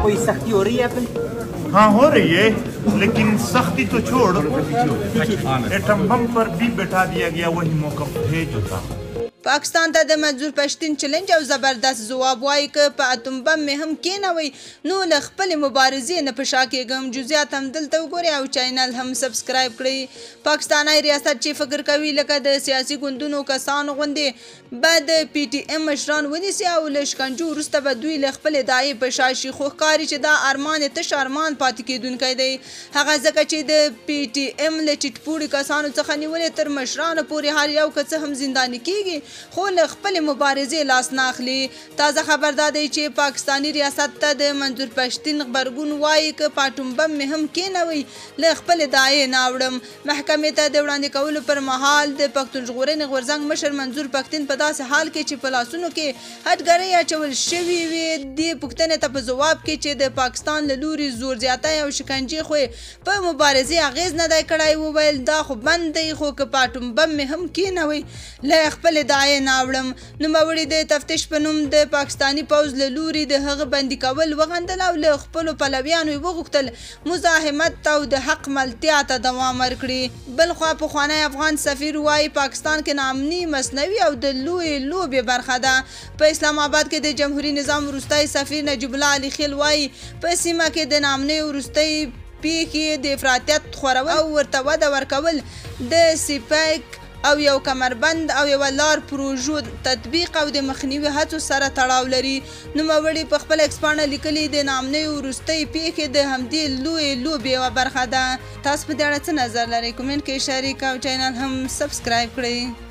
कोई सख्ती हो रही है यहाँ पे? हाँ हो रही है, लेकिन सख्ती तो छोड़, एटम बम पर भी बैठा दिया गया वही मौका भेज होता। पाकिस्तान ته د منظور پښتین چیلنج او زبردست ځواب وایي که په اتم بم مې هم کېنوئ نو له خپلې مبارزې نه په شا کېږم. جزئیات هم دلته وګورئ او چینل هم سبسکرایب کړئ. پاکستانی ریاست چې فکر کوي لکه د سیاسي ګوندونو کسانو غوندې به د پی ټي ایم مشران ونیسي او له شکنجو وروسته به دوی له خپلې داعیې په شا شي، خو ښکاري چې دا ارمان یې تش ارمان پاتې کېدونکی دی. هغه ځکه چې د پی ټي ایم له ټیټپوړي کسانو څخه نیولې تر مشرانو پورې هر یو که څه هم زنداني کېږي خو له خپلې مبارزې لاس نه اخلي. تازه خبر دا دی چې پاکستانی ریاست ته د منظور پښتین غبرګون وایي که په اټوم بم مې هم کېنوئ له خپلې داعیې نه اوړم. محکمې ته د وړاندې کولو پر مهال د پښتون ژغورنې غورځنګ مشر منظور پښتین په داسې حال کې چې په لاسونو کې هټګرۍ اچول شوې وې دې پوښتنې ته په ځواب کې چې د پاکستان له لوري زور زیاتی او شکنجې خو په مبارزې اغېز نه دی کړی وویل دا خو بند دی، خو که په اټوم بم مې هم کېنوئ له خپلې داعیې نه اوړم. نوموړي د تفتیش په نوم د پاکستانی پوځ له لوري د هغه بندي کول وغندل او له خپلو پلویانو یې وغوښتل مزاحمت او د حق ملتیا ته دوام ورکړي. بلخوا پخوانی افغان سفیر وایي پاکستان کې ناامني مصنوعي او د لویې لوبې برخه ده. په اسلام آباد کې د جمهوریت نظام وروستی سفیر نجیب الله علي خیل وایي په سیمه کې د ناامنۍ وروستی پیښې د افراطیت خورول او ورته وده ورکول د سیپیک او یو کمربند او یو لار پروژو تطبیق او د مخنیوي هڅو سره تړاو لري. نوموړي په خپل ایکس پاڼه لیکلي د ناامنۍ وروستۍ پیښې د همدې لویې لوبې یوه برخه ده. تاسو په دې اړه څه نظر لرئ؟ کومنټ کې شریک او چینل هم سبسکرایب کړئ.